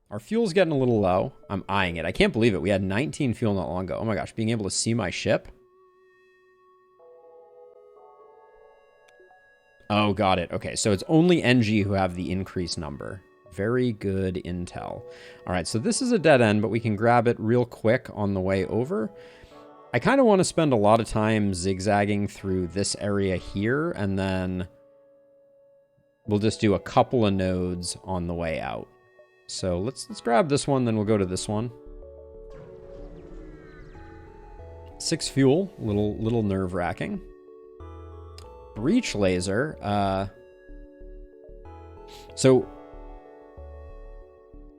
Our fuel's getting a little low. I'm eyeing it. I can't believe it. We had 19 fuel not long ago. Oh my gosh, being able to see my ship. Oh, got it. Okay, so it's only NG who have the increased number. Very good intel. All right, so this is a dead end, but we can grab it real quick on the way over. I kind of want to spend a lot of time zigzagging through this area here, and then we'll just do a couple of nodes on the way out. So let's grab this one, then we'll go to this one. 6 fuel, little nerve-wracking. Breach laser. So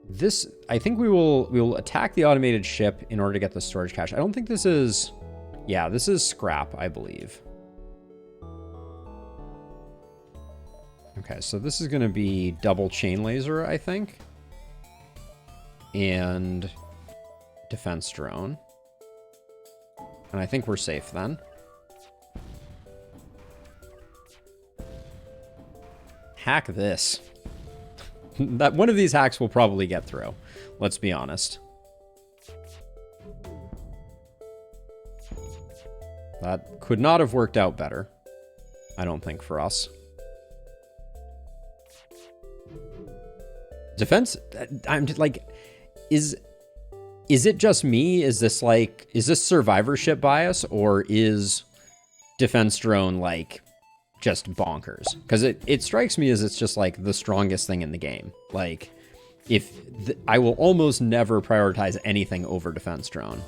this, I think we will attack the automated ship in order to get the storage cache. I don't think this is, yeah, this is scrap, I believe. Okay, so this is going to be double chain laser, I think. And defense drone. And I think we're safe then. Hack this. That one of these hacks will probably get through. Let's be honest. That could not have worked out better. I don't think for us. Defense, I'm just like, is it just me? Is this survivorship bias, or is defense drone like just bonkers? Because it strikes me as it's just like the strongest thing in the game. Like, I will almost never prioritize anything over defense drone.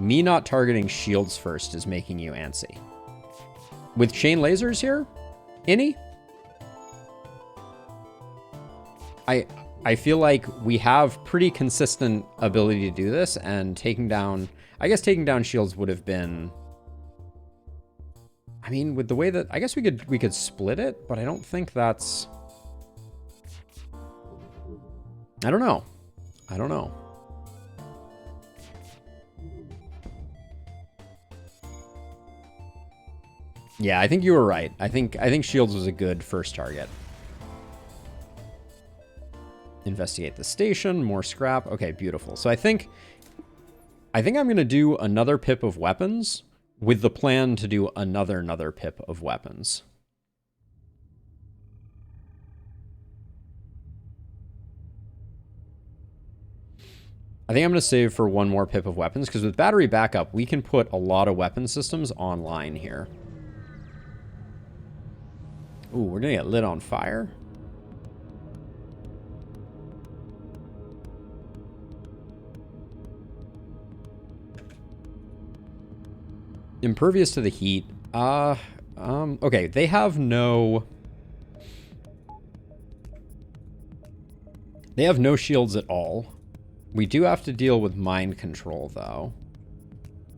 Me not targeting shields first is making you antsy. With chain lasers here, Innie? I feel like we have pretty consistent ability to do this, and taking down, I guess taking down shields would have been, I mean, with the way that, I guess we could split it, but I don't think that's, I don't know. I don't know. Yeah, I think you were right. I think shields was a good first target. Investigate the station, more scrap. Okay, beautiful. So I think I'm going to do another pip of weapons with the plan to do another pip of weapons. I think I'm going to save for one more pip of weapons, because with battery backup, we can put a lot of weapon systems online here. Ooh, we're going to get lit on fire. Impervious to the heat. Okay, they have no shields at all. We do have to deal with mind control, though.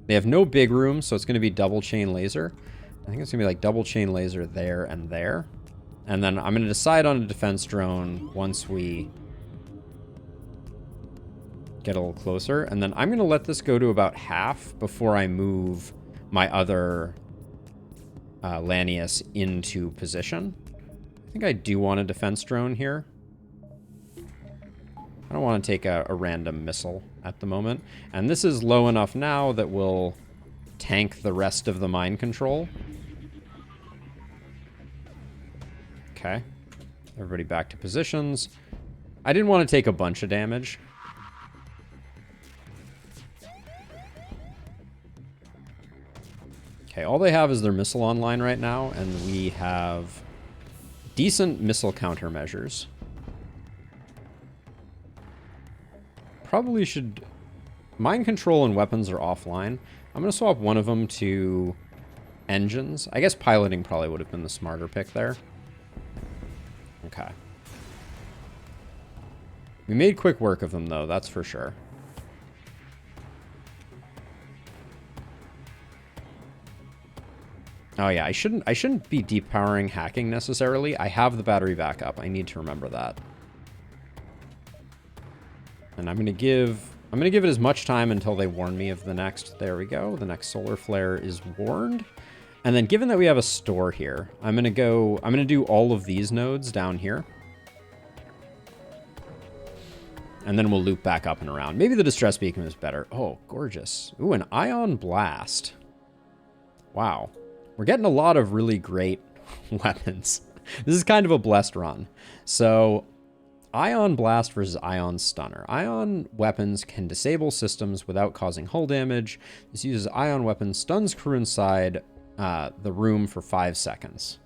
They have no big room, so it's going to be double chain laser. I think it's going to be like double chain laser there and there. And then I'm going to decide on a defense drone once we get a little closer. And then I'm going to let this go to about half before I move my other Lanius into position. I think I do want a defense drone here. I don't want to take a random missile at the moment. And this is low enough now that we'll tank the rest of the mind control. Okay. Everybody back to positions. I didn't want to take a bunch of damage. Okay, all they have is their missile online right now, and we have decent missile countermeasures. Probably should... Mind control and weapons are offline. I'm going to swap one of them to engines. I guess piloting probably would have been the smarter pick there. Okay. We made quick work of them, though, that's for sure. Oh yeah, I shouldn't be depowering hacking necessarily. I have the battery backup. I need to remember that. And I'm gonna give it as much time until they warn me of the next. There we go. The next solar flare is warned. And then given that we have a store here, I'm gonna do all of these nodes down here. And then we'll loop back up and around. Maybe the distress beacon is better. Oh, gorgeous. Ooh, an ion blast. Wow. We're getting a lot of really great weapons. This is kind of a blessed run. So, ion blast versus ion stunner. Ion weapons can disable systems without causing hull damage. This uses ion weapons, stuns crew inside the room for 5 seconds.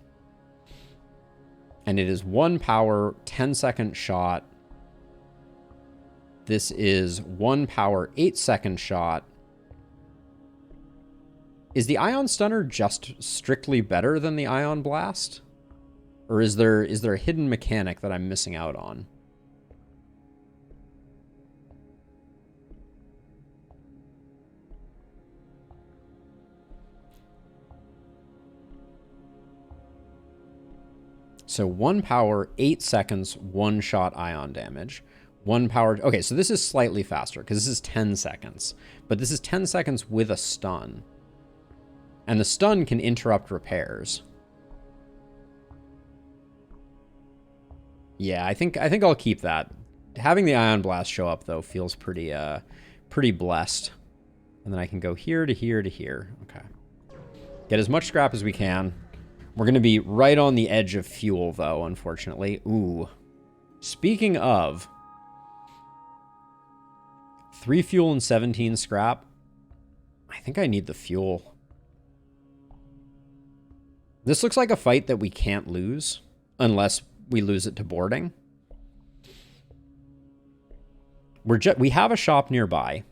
And it is 1 power, 10-second shot. This is 1 power, 8-second shot. Is the ion stunner just strictly better than the ion blast? Or is there a hidden mechanic that I'm missing out on? So 1 power, 8 seconds, 1 shot ion damage. 1 power... Okay, so this is slightly faster because this is 10 seconds. But this is 10 seconds with a stun. And the stun can interrupt repairs. Yeah, I think I'll keep that. Having the ion blast show up though feels pretty blessed. And then I can go here to here to here. Okay. Get as much scrap as we can. We're going to be right on the edge of fuel, though, unfortunately. Ooh. Speaking of... 3 fuel and 17 scrap. I think I need the fuel. This looks like a fight that we can't lose. Unless we lose it to boarding. We have a shop nearby.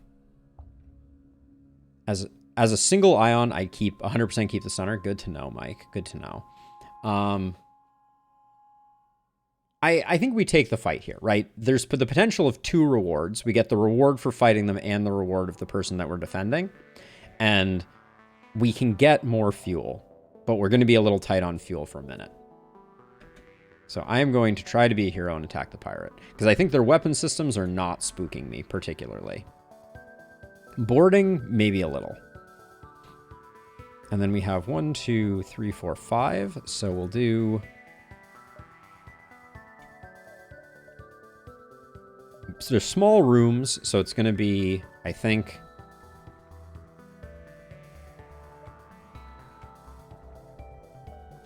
As a single ion, I keep 100% keep the stunner. Good to know, Mike. Good to know. I think we take the fight here, right? There's the potential of 2 rewards. We get the reward for fighting them and the reward of the person that we're defending. And we can get more fuel, but we're going to be a little tight on fuel for a minute. So I am going to try to be a hero and attack the pirate, because I think their weapon systems are not spooking me particularly. Boarding, maybe a little. And then we have 1, 2, 3, 4, 5. So we'll do... So there's small rooms, so it's going to be, I think...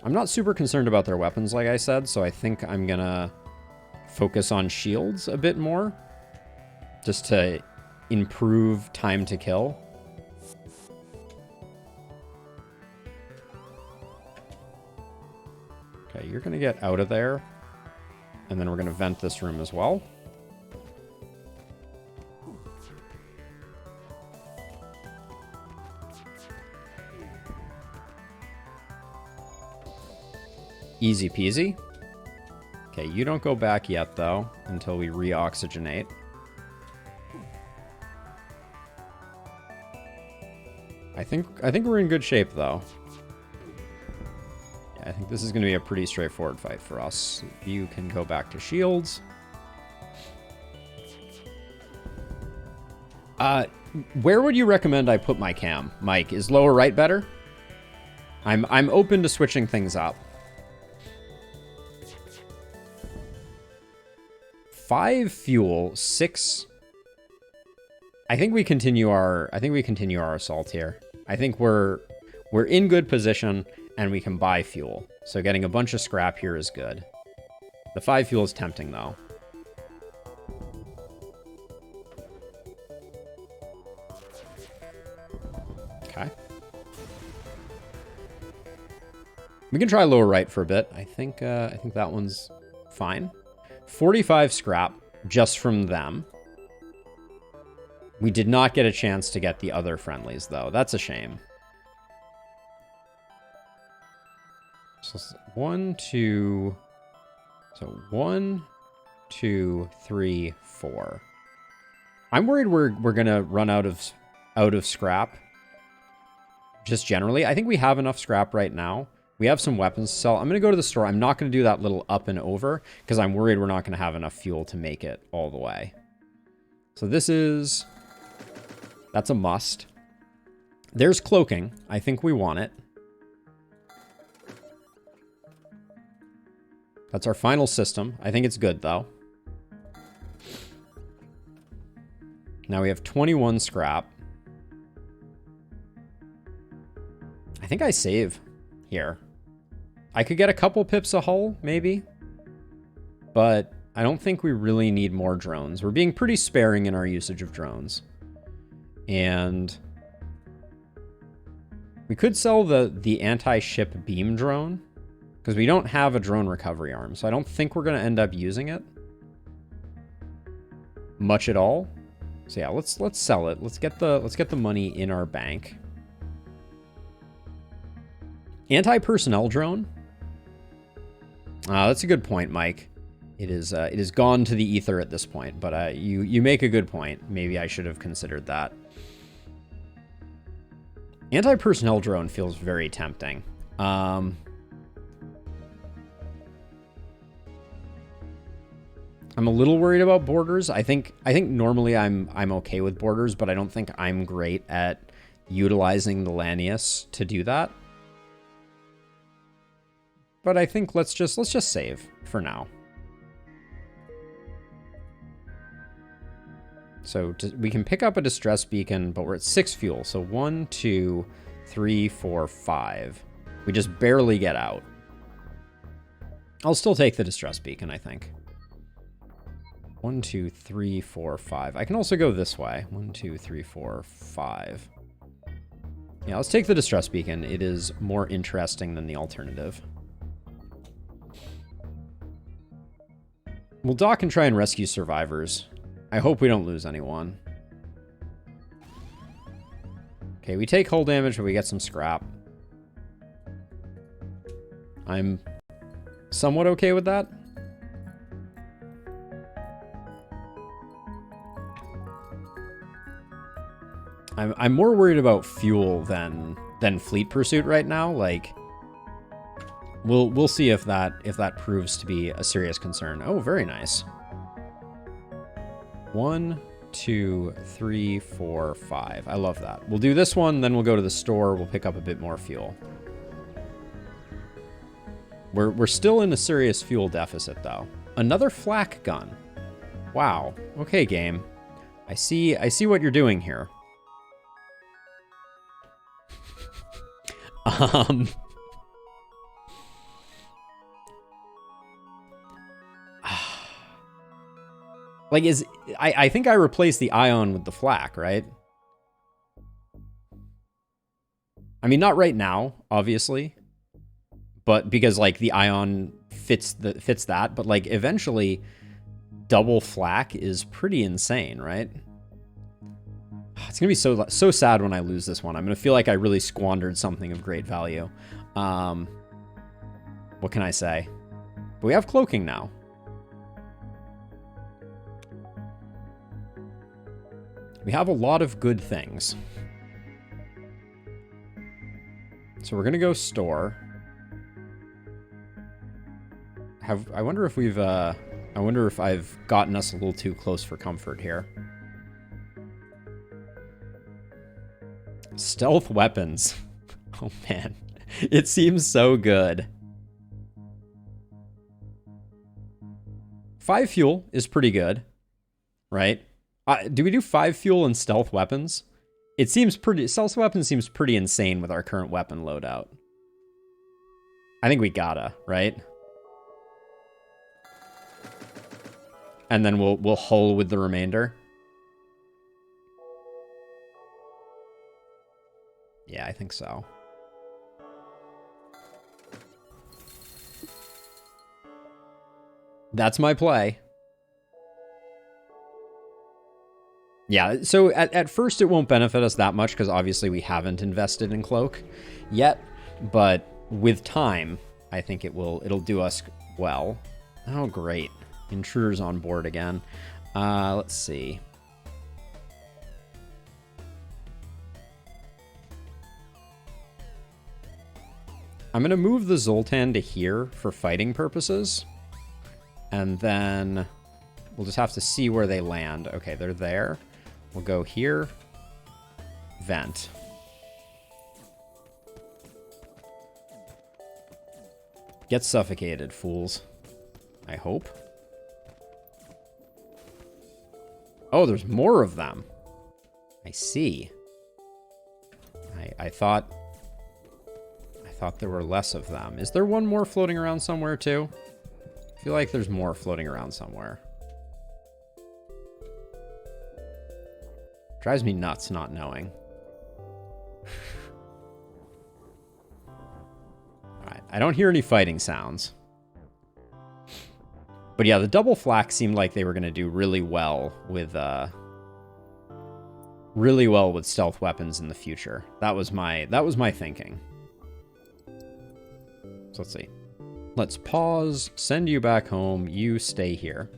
I'm not super concerned about their weapons, like I said, so I think I'm going to focus on shields a bit more. Just to improve time to kill. Okay, you're going to get out of there. And then we're going to vent this room as well. Easy peasy. Okay, you don't go back yet, though, until we re-oxygenate. I think we're in good shape, though. Yeah, I think this is going to be a pretty straightforward fight for us. You can go back to shields. Where would you recommend I put my cam, Mike? Is lower right better? I'm open to switching things up. 5 fuel, 6. I think we continue our assault here. I think we're in good position and we can buy fuel. So getting a bunch of scrap here is good. The 5 fuel is tempting though. Okay. We can try lower right for a bit. I think that one's fine. 45 scrap just from them. We did not get a chance to get the other friendlies, though. That's a shame. So 1, 2... So 1, 2, 3, 4. I'm worried we're gonna run out of scrap. Just generally. I think we have enough scrap right now. We have some weapons to sell. I'm going to go to the store. I'm not going to do that little up and over because I'm worried we're not going to have enough fuel to make it all the way. So this is... That's a must. There's cloaking. I think we want it. That's our final system. I think it's good, though. Now we have 21 scrap. I think I save here. I could get a couple pips a hull, maybe. But I don't think we really need more drones. We're being pretty sparing in our usage of drones. And we could sell the anti-ship beam drone, because we don't have a drone recovery arm. So I don't think we're going to end up using it much at all. So yeah, let's sell it. Let's get the money in our bank. Anti-personnel drone. That's a good point, Mike. It is gone to the ether at this point, but you make a good point. Maybe I should have considered that. Anti-personnel drone feels very tempting. I'm a little worried about borders. I think normally I'm okay with borders, but I don't think I'm great at utilizing the Lanius to do that. But I think let's just save for now. So we can pick up a distress beacon, but we're at 6 fuel. So 1, 2, 3, 4, 5. We just barely get out. I'll still take the distress beacon, I think. 1, 2, 3, 4, 5. I can also go this way. 1, 2, 3, 4, 5. Yeah, let's take the distress beacon. It is more interesting than the alternative. We'll dock and try and rescue survivors. I hope we don't lose anyone. Okay, we take hull damage, but we get some scrap. I'm somewhat okay with that. I'm more worried about fuel than fleet pursuit right now. Like, we'll see if that proves to be a serious concern. Oh, very nice. 1, 2, 3, 4, 5. I love that. We'll do this one, then we'll go to the store. We'll pick up a bit more fuel. We're still in a serious fuel deficit, though. Another flak gun. Wow. Okay, game. I see what you're doing here. Like, I think I replaced the ion with the flak, right? I mean, not right now, obviously, but because like the ion fits that, but like eventually double flak is pretty insane, right? It's gonna be so sad when I lose this one. I'm gonna feel like I really squandered something of great value. What can I say? But we have cloaking now. We have a lot of good things. So we're gonna go store. I wonder if we've I wonder if I've gotten us a little too close for comfort here. Stealth weapons. Oh man, it seems so good. 5 fuel is pretty good, right? Do we do 5 fuel and stealth weapons? It seems pretty... Stealth weapons seems pretty insane with our current weapon loadout. I think we gotta, right? And then we'll hull with the remainder. Yeah, I think so. That's my play. Yeah, so at first it won't benefit us that much because obviously we haven't invested in Cloak yet, but with time, I think it'll do us well. Oh, great. Intruders on board again. Let's see. I'm going to move the Zoltan to here for fighting purposes, and then we'll just have to see where they land. Okay, they're there. We'll go here. Vent. Get suffocated, fools. I hope. Oh, there's more of them. I see. I thought there were less of them. Is there one more floating around somewhere too? I feel like there's more floating around somewhere. Drives me nuts not knowing. Alright, I don't hear any fighting sounds. But yeah, the double flak seemed like they were going to do really well with stealth weapons in the future. That was my thinking. So let's see. Let's pause, send you back home, you stay here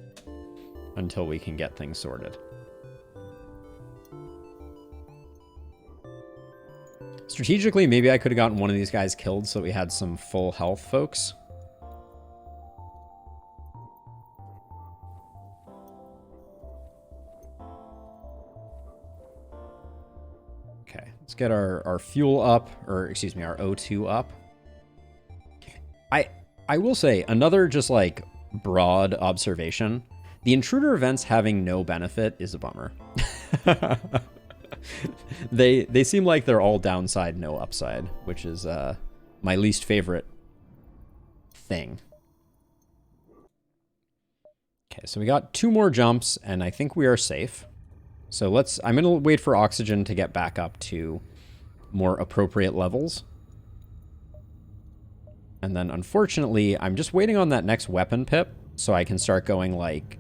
until we can get things sorted. Strategically, maybe I could have gotten one of these guys killed so we had some full health folks. Okay, let's get our fuel up, or excuse me, our O2 up. I will say, another just like broad observation, the intruder events having no benefit is a bummer. They seem like they're all downside, no upside, which is my least favorite thing. Okay, so we got 2 more jumps, and I think we are safe. So I'm going to wait for oxygen to get back up to more appropriate levels. And then, unfortunately, I'm just waiting on that next weapon pip so I can start going, like,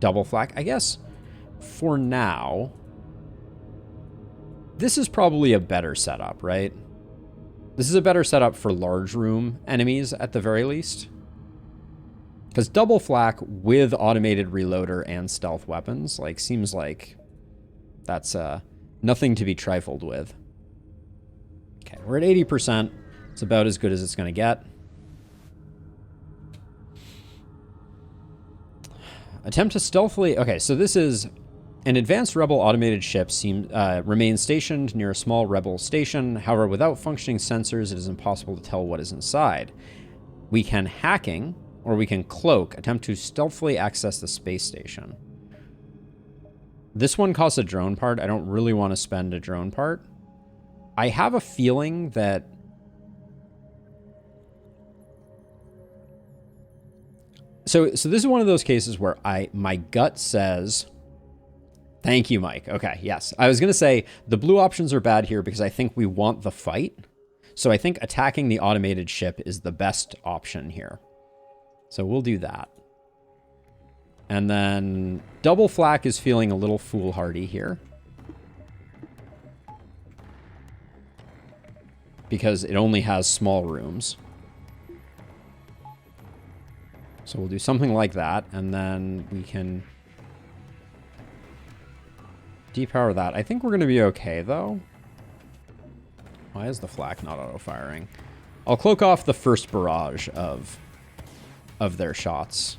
double flak. I guess, for now, this is probably a better setup, right? This is a better setup for large room enemies, at the very least. Because double flak with automated reloader and stealth weapons, like, seems like that's nothing to be trifled with. Okay, we're at 80%. It's about as good as it's going to get. Attempt to stealthily... Okay, so this is... An advanced rebel automated ship remains stationed near a small rebel station. However, without functioning sensors, it is impossible to tell what is inside. We can hacking, or we can cloak, attempt to stealthily access the space station. This one costs a drone part. I don't really want to spend a drone part. I have a feeling that... So this is one of those cases where my gut says... Thank you, Mike. Okay, yes. I was going to say the blue options are bad here because I think we want the fight. So I think attacking the automated ship is the best option here. So we'll do that. And then double flak is feeling a little foolhardy here. Because it only has small rooms. So we'll do something like that, and then we can depower that. I think we're going to be okay, though. Why is the flak not auto-firing? I'll cloak off the first barrage of their shots.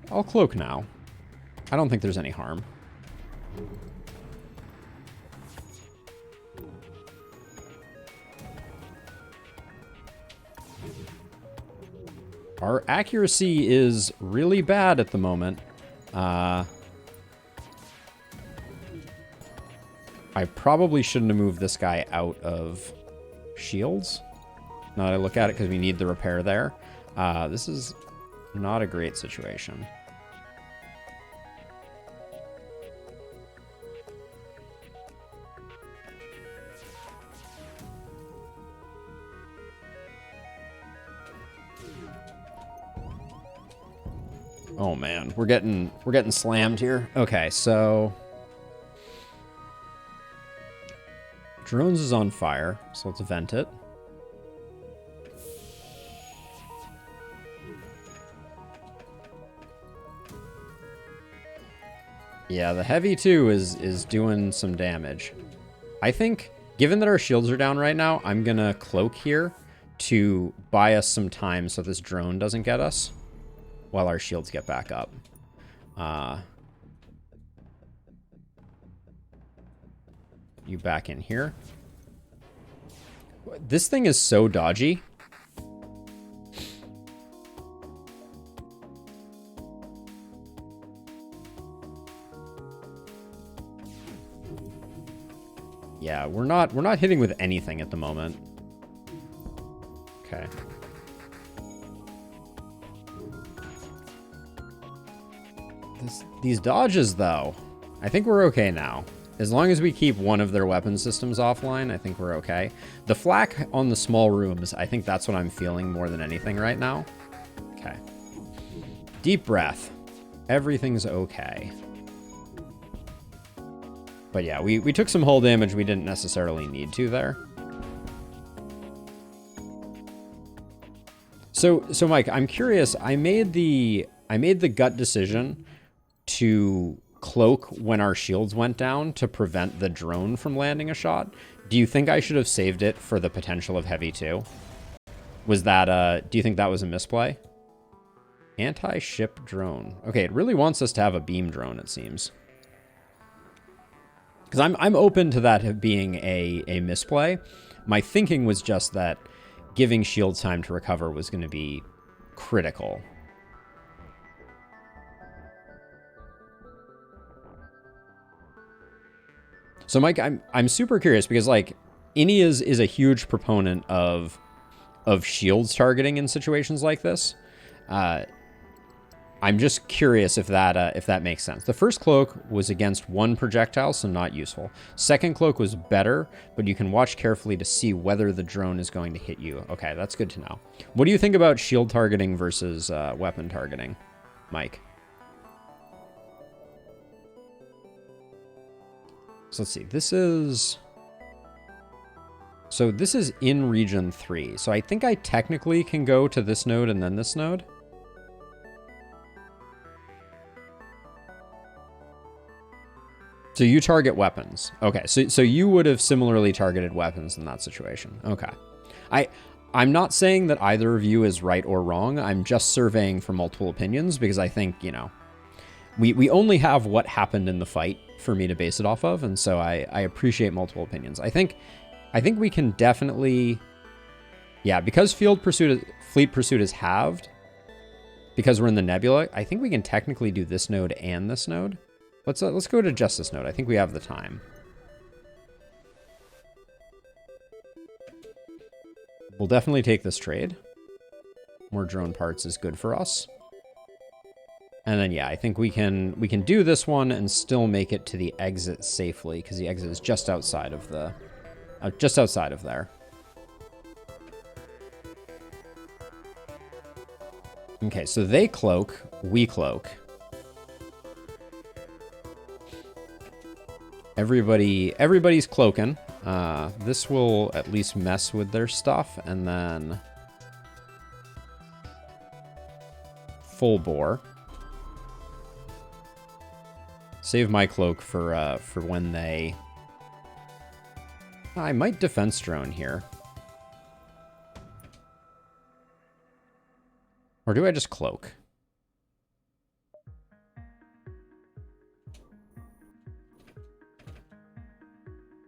I'll cloak now. I don't think there's any harm. Our accuracy is really bad at the moment. I probably shouldn't have moved this guy out of shields. Now that I look at it, because we need the repair there. This is not a great situation. Oh man, we're getting slammed here. Okay, so drones is on fire, so let's vent it. Yeah, the heavy too is doing some damage. I think, given that our shields are down right now, I'm gonna cloak here to buy us some time so this drone doesn't get us while our shields get back up. You back in here. This thing is so dodgy. we're not hitting with anything at the moment. Okay. These dodges, though, I think we're okay now. As long as we keep one of their weapon systems offline, I think we're okay. The flak on the small rooms, I think that's what I'm feeling more than anything right now. Okay. Deep breath. Everything's okay. But yeah, we took some hull damage we didn't necessarily need to there. So Mike, I'm curious. I made the gut decision to cloak when our shields went down to prevent the drone from landing a shot. Do you think I should have saved it for the potential of heavy too? Was that do you think that was a misplay? Anti-ship drone. Okay, it really wants us to have a beam drone, it seems. Because I'm open to that being a misplay. My thinking was just that giving shields time to recover was going to be critical. So Mike, I'm super curious because like Innie is a huge proponent of shields targeting in situations like this. I'm just curious if that makes sense. The first cloak was against one projectile, so not useful. Second cloak was better, but you can watch carefully to see whether the drone is going to hit you. Okay, that's good to know. What do you think about shield targeting versus weapon targeting, Mike? So let's see. This is in region 3. So I think I technically can go to this node and then this node. So you target weapons. Okay, so you would have similarly targeted weapons in that situation. Okay. I'm not saying that either of you is right or wrong. I'm just surveying for multiple opinions because I think, you know, we only have what happened in the fight for me to base it off of, and so I appreciate multiple opinions. I think we can definitely, yeah, because fleet pursuit is halved, because we're in the nebula, I think we can technically do this node and this node. Let's go to just this node. I think we have the time. We'll definitely take this trade. More drone parts is good for us. And then yeah, I think we can do this one and still make it to the exit safely because the exit is just outside of the there. Okay, so they cloak, we cloak. Everybody's cloaking. This will at least mess with their stuff, and then full bore. Save my cloak for when they. I might defense drone here, or do I just cloak?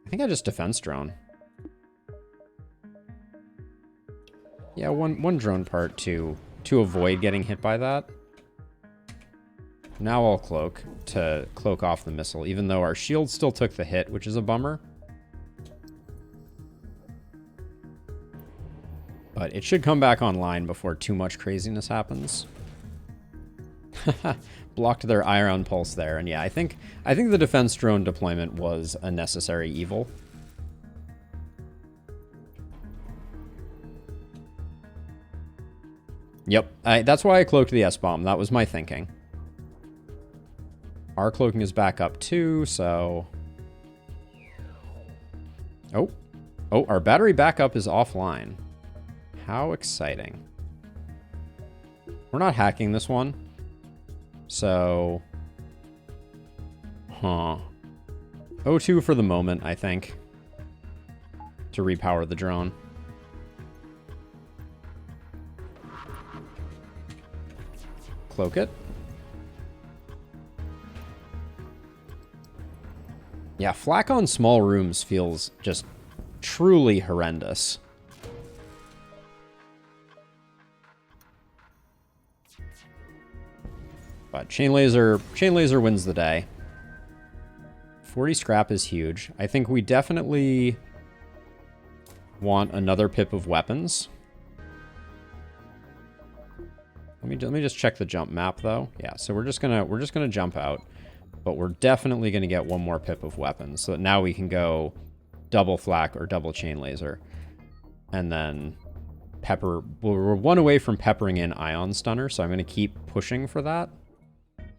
I think I just defense drone. Yeah, one drone part to avoid getting hit by that. Now I'll cloak to cloak off the missile, even though our shield still took the hit, which is a bummer. But it should come back online before too much craziness happens. Blocked their ion pulse there, and yeah, I think the defense drone deployment was a necessary evil. Yep, that's why I cloaked the S-bomb. That was my thinking. Our cloaking is back up too, so... Oh, our battery backup is offline. How exciting. We're not hacking this one. So, O2 for the moment, I think, to repower the drone. Cloak it. Yeah, flak on small rooms feels just truly horrendous. But chain laser wins the day. 40 scrap is huge. I think we definitely want another pip of weapons. Let me just check the jump map though. Yeah, so we're just gonna jump out, but we're definitely gonna get one more pip of weapons so that now we can go double flak or double chain laser, and then pepper. Well, we're one away from peppering in ion stunner, so I'm gonna keep pushing for that.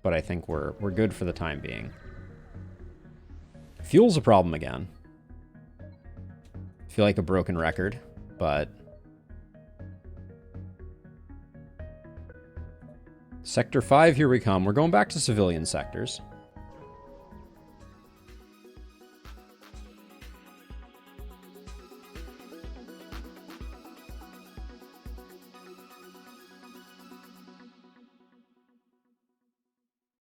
But I think we're good for the time being. Fuel's a problem again. I feel like a broken record, but Sector 5, here we come. We're going back to civilian sectors.